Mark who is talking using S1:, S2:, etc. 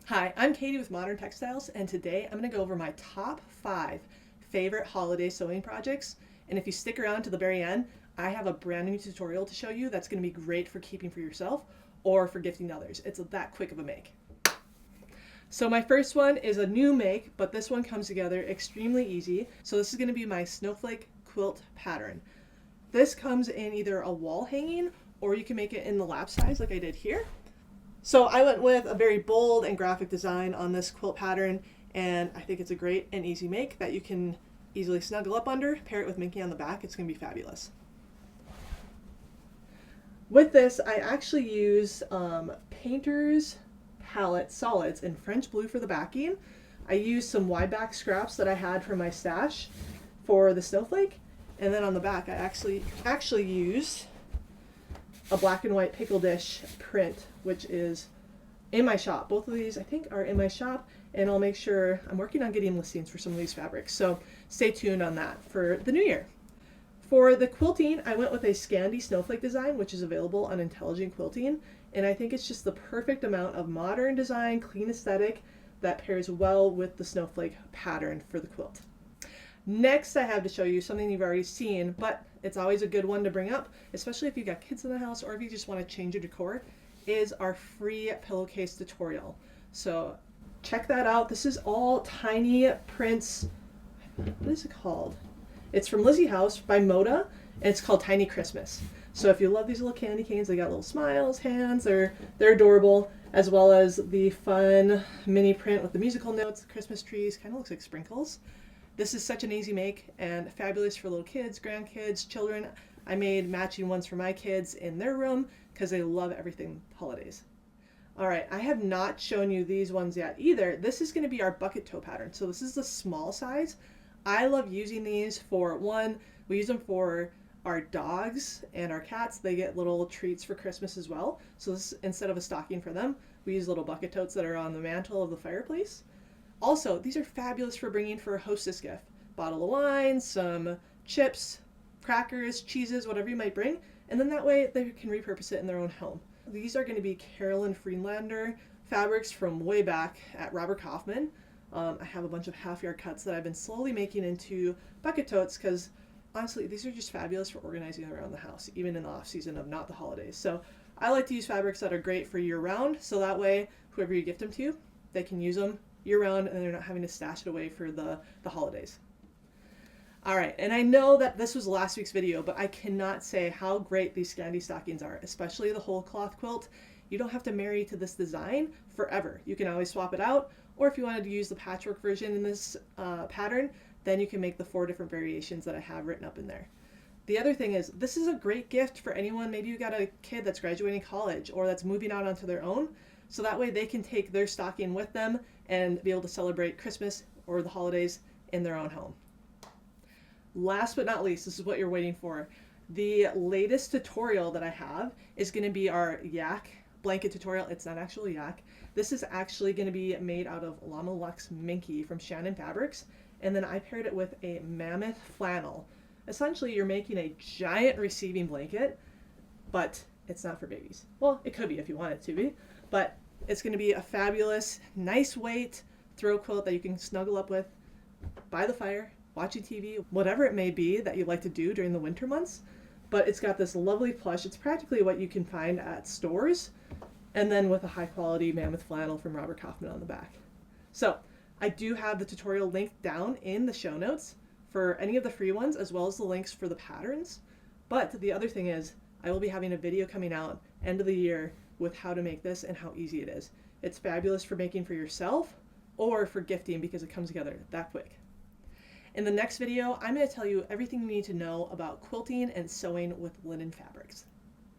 S1: Hi, I'm Katie with Modern Textiles, and today I'm going to go over my top 5 favorite holiday sewing projects. And if you stick around to the very end, I have a brand new tutorial to show you that's going to be great for keeping for yourself or for gifting others. It's that quick of a make. So my first one is a new make, but this one comes together extremely easy. So this is going to be my snowflake quilt pattern. This comes in either a wall hanging or you can make it in the lap size like I did here. So I went with a very bold and graphic design on this quilt pattern, and I think it's a great and easy make that you can easily snuggle up under, pair it with Minky on the back. It's going to be fabulous. With this, I actually use Painter's Palette Solids in French blue for the backing. I used some wide back scraps that I had from my stash for the snowflake, and then on the back I actually used a black and white pickle dish print, which is in my shop. Both of these I think are in my shop, and I'll make sure I'm working on getting listings for some of these fabrics, so stay tuned on that for the new year. For the quilting, I went with a Scandi snowflake design, which is available on Intelligent Quilting, and I think it's just the perfect amount of modern design, clean aesthetic that pairs well with the snowflake pattern for the quilt. Next, I have to show you something you've already seen, but it's always a good one to bring up, especially if you've got kids in the house or if you just want to change your decor, is our free pillowcase tutorial. So check that out. This is all tiny prints. What is it called? It's from Lizzie House by Moda, and it's called Tiny Christmas. So if you love these little candy canes, they got little smiles, hands, they're adorable, as well as the fun mini print with the musical notes, Christmas trees, kind of looks like sprinkles. This is such an easy make and fabulous for little kids, grandkids, children. I made matching ones for my kids in their room because they love everything holidays. All right, I have not shown you these ones yet either. This is going to be our bucket toe pattern. So this is the small size. I love using these for we use them for our dogs and our cats. They get little treats for Christmas as well. So this, instead of a stocking for them, we use little bucket totes that are on the mantle of the fireplace. Also, these are fabulous for bringing for a hostess gift. Bottle of wine, some chips, crackers, cheeses, whatever you might bring, and then that way they can repurpose it in their own home. These are going to be Carolyn Friedlander fabrics from way back at Robert Kaufman. I have a bunch of half-yard cuts that I've been slowly making into bucket totes because honestly, these are just fabulous for organizing around the house, even in the off-season of not the holidays. So I like to use fabrics that are great for year-round, so that way whoever you gift them to, they can use them year-round and they're not having to stash it away for the holidays. All right, and I know that this was last week's video, but I cannot say how great these Scandi stockings are, especially the whole cloth quilt. You don't have to marry to this design forever. You can always swap it out, or if you wanted to use the patchwork version in this pattern, then you can make the 4 different variations that I have written up in there. The other thing is, this is a great gift for anyone. Maybe you got a kid that's graduating college or that's moving out onto their own, so that way they can take their stocking with them and be able to celebrate Christmas or the holidays in their own home. Last but not least, this is what you're waiting for. The latest tutorial that I have is going to be our yak blanket tutorial. It's not actually yak. This is actually going to be made out of Llama Luxe Minky from Shannon Fabrics, and then I paired it with a mammoth flannel. Essentially, you're making a giant receiving blanket, but it's not for babies. Well, it could be if you want it to be, but it's going to be a fabulous, nice weight throw quilt that you can snuggle up with by the fire, watching TV, whatever it may be that you like to do during the winter months. But it's got this lovely plush. It's practically what you can find at stores, and then with a high quality mammoth flannel from Robert Kaufman on the back. So I do have the tutorial linked down in the show notes for any of the free ones, as well as the links for the patterns. But the other thing is, I will be having a video coming out end of the year with how to make this and how easy it is. It's fabulous for making for yourself or for gifting because it comes together that quick. In the next video, I'm going to tell you everything you need to know about quilting and sewing with linen fabrics.